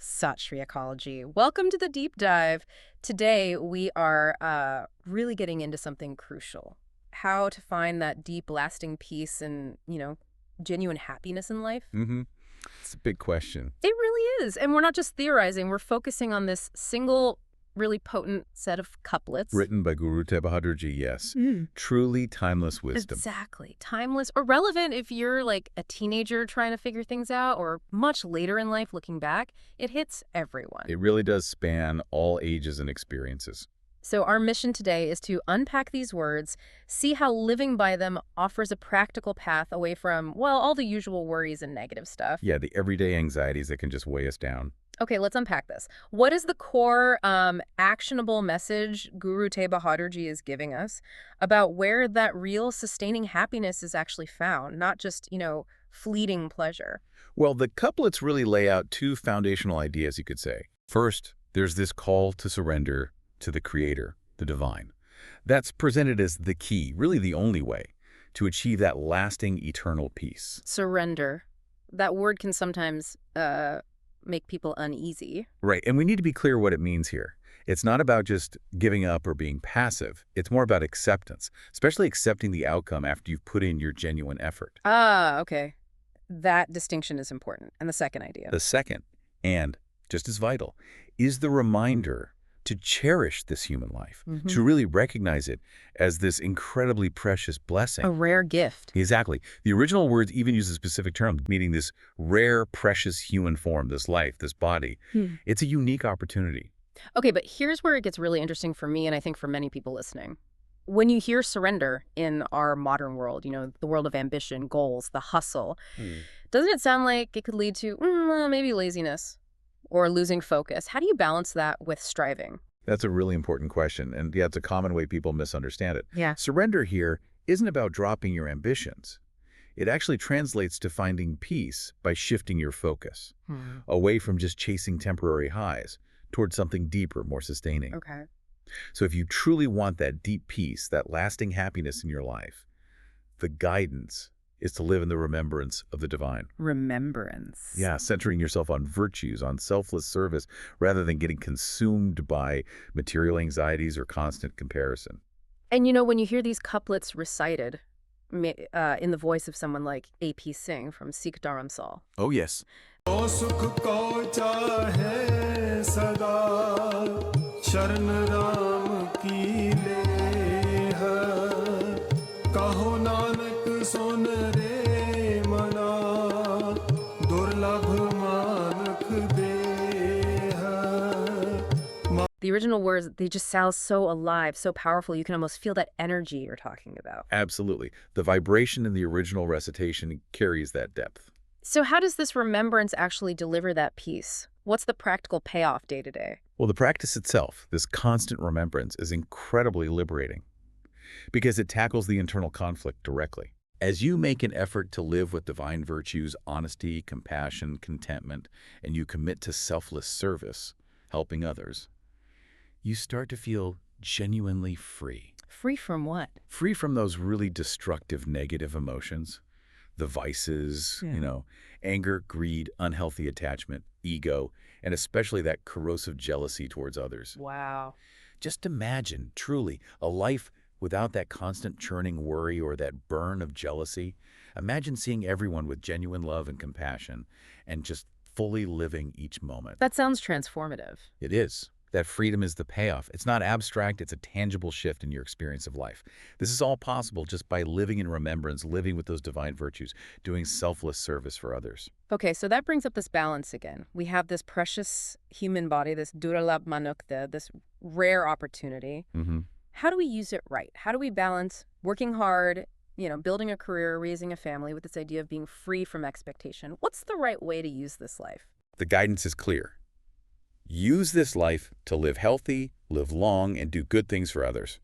Sat Shri Ecology. Welcome to the deep dive. Today we are really getting into something crucial. How to find that deep, lasting peace and, genuine happiness in life. It's a big question. It really is. And we're not just theorizing, we're focusing on this single, really potent set of couplets. Written by Guru Tegh Bahadurji, yes. Truly timeless wisdom. Exactly. Timeless or relevant if you're like a teenager trying to figure things out or much later in life looking back. It hits everyone. It really does span all ages and experiences. So our mission today is to unpack these words, see how living by them offers a practical path away from, well, all the usual worries and negative stuff. Yeah, the everyday anxieties that can just weigh us down. Okay, let's unpack this. What is the core actionable message Guru Tegh Bahadurji is giving us about where that real sustaining happiness is actually found, not just, fleeting pleasure? Well, the couplets really lay out two foundational ideas, you could say. First, there's this call to surrender to the Creator, the divine. That's presented as the key, really the only way, to achieve that lasting, eternal peace. Surrender. That word can sometimes make people uneasy. Right, and we need to be clear what it means here. It's not about just giving up or being passive. It's more about acceptance, especially accepting the outcome after you've put in your genuine effort. Ah, okay. That distinction is important. And the second idea? The second, and just as vital, is the reminder to cherish this human life, to really recognize it as this incredibly precious blessing. A rare gift. Exactly. The original words even use a specific term, meaning this rare, precious human form, this life, this body. It's a unique opportunity. Okay, but here's where it gets really interesting for me, and I think for many people listening. When you hear surrender in our modern world, the world of ambition, goals, the hustle, doesn't it sound like it could lead to maybe laziness or losing focus? How do you balance that with striving? That's a really important question, and yeah, it's a common way people misunderstand it. Yeah. Surrender here isn't about dropping your ambitions. It actually translates to finding peace by shifting your focus away from just chasing temporary highs towards something deeper, more sustaining. Okay. So if you truly want that deep peace, that lasting happiness in your life, the guidance is to live in the remembrance of the divine. Remembrance. Yeah, centering yourself on virtues, on selfless service, rather than getting consumed by material anxieties or constant comparison. And when you hear these couplets recited in the voice of someone like A.P. Singh from Sikh Dharamsal. Oh, yes. The original words, they just sound so alive, so powerful. You can almost feel that energy you're talking about. Absolutely. The vibration in the original recitation carries that depth. So how does this remembrance actually deliver that peace? What's the practical payoff day to day? Well, the practice itself, this constant remembrance, is incredibly liberating because it tackles the internal conflict directly. As you make an effort to live with divine virtues, honesty, compassion, contentment, and you commit to selfless service, helping others, you start to feel genuinely free. Free from what? Free from those really destructive negative emotions, the vices, anger, greed, unhealthy attachment, ego, and especially that corrosive jealousy towards others. Wow. Just imagine, truly, a life without that constant churning worry or that burn of jealousy. Imagine seeing everyone with genuine love and compassion and just fully living each moment. That sounds transformative. It is. That freedom is the payoff. It's not abstract, it's a tangible shift in your experience of life. This is all possible just by living in remembrance, living with those divine virtues, doing selfless service for others. Okay, so that brings up this balance again. We have this precious human body, this durlabh manukta, this rare opportunity. How do we use it right? How do we balance working hard, building a career, raising a family with this idea of being free from expectation? What's the right way to use this life? The guidance is clear. Use this life to live healthy, live long, and do good things for others.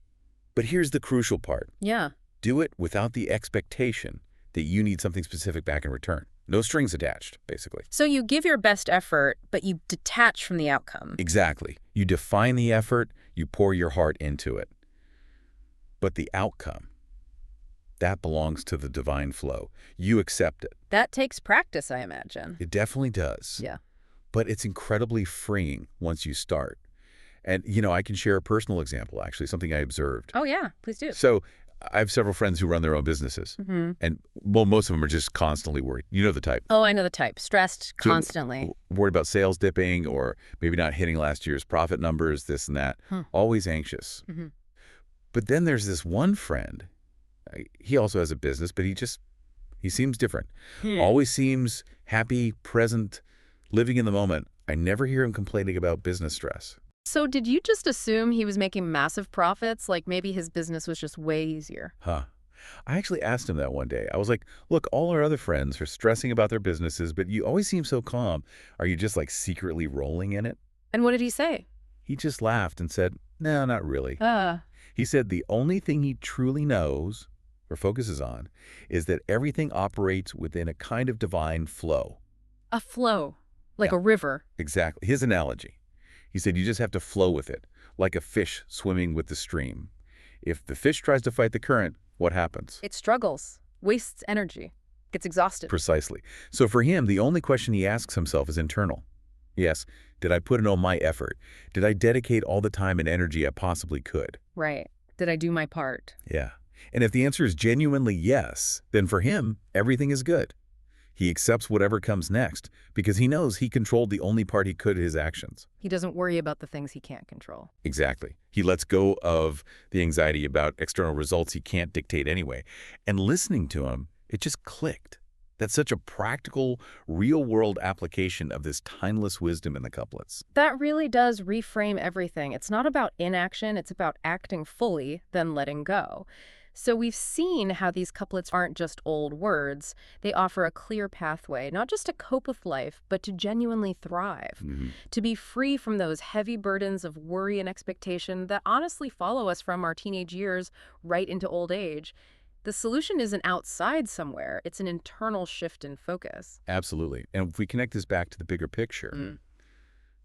But here's the crucial part. Yeah. Do it without the expectation that you need something specific back in return. No strings attached, basically. So you give your best effort, but you detach from the outcome. Exactly. You define the effort, you pour your heart into it. But the outcome, that belongs to the divine flow. You accept it. That takes practice, I imagine. It definitely does. Yeah. but it's incredibly freeing once you start. And, I can share a personal example, actually, something I observed. Oh, yeah. Please do. So I have several friends who run their own businesses. And, well, most of them are just constantly worried. You know the type. Oh, I know the type. Stressed So, constantly. worried about sales dipping or maybe not hitting last year's profit numbers, this and that. Always anxious. But then there's this one friend. He also has a business, but he seems different. Always seems happy, present, living in the moment. I never hear him complaining about business stress. So did you just assume he was making massive profits? Like maybe his business was just way easier? I actually asked him that one day. I was like, look, all our other friends are stressing about their businesses, but you always seem so calm. Are you just like secretly rolling in it? And what did he say? He just laughed and said, no, not really. Uh, He said the only thing he truly knows or focuses on is that everything operates within a kind of divine flow. a flow, like Yeah. a river. Exactly. His analogy. He said you just have to flow with it, like a fish swimming with the stream. If the fish tries to fight the current, what happens? It struggles, wastes energy, gets exhausted. Precisely. So for him, the only question he asks himself is internal. Yes, did I put in all my effort? Did I dedicate all the time and energy I possibly could? Right. Did I do my part? Yeah. And if the answer is genuinely yes, then for him, everything is good. He accepts whatever comes next because he knows he controlled the only part he could of his actions. He doesn't worry about the things he can't control. Exactly. He lets go of the anxiety about external results he can't dictate anyway. And listening to him, it just clicked. That's such a practical, real-world application of this timeless wisdom in the couplets. That really does reframe everything. It's not about inaction, it's about acting fully, then letting go. So we've seen how these couplets aren't just old words. They offer a clear pathway, not just to cope with life, but to genuinely thrive, to be free from those heavy burdens of worry and expectation that honestly follow us from our teenage years right into old age. The solution isn't outside somewhere. It's an internal shift in focus. Absolutely. And if we connect this back to the bigger picture,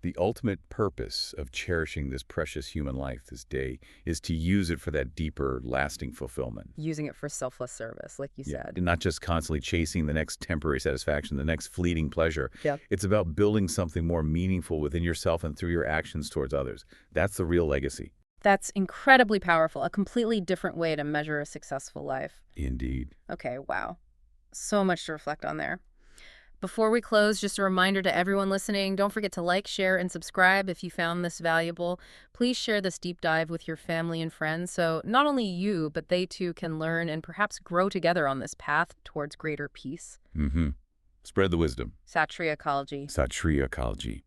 the ultimate purpose of cherishing this precious human life this day is to use it for that deeper, lasting fulfillment. Using it for selfless service, like you said. And not just constantly chasing the next temporary satisfaction, the next fleeting pleasure. Yep. It's about building something more meaningful within yourself and through your actions towards others. That's the real legacy. That's incredibly powerful, a completely different way to measure a successful life. Indeed. Okay, wow. So much to reflect on there. Before we close, just a reminder to everyone listening, don't forget to like, share, and subscribe if you found this valuable. Please share this deep dive with your family and friends so not only you, but they too can learn and perhaps grow together on this path towards greater peace. Spread the wisdom. Sat Shri Akal Ji. Sat Shri Akal Ji.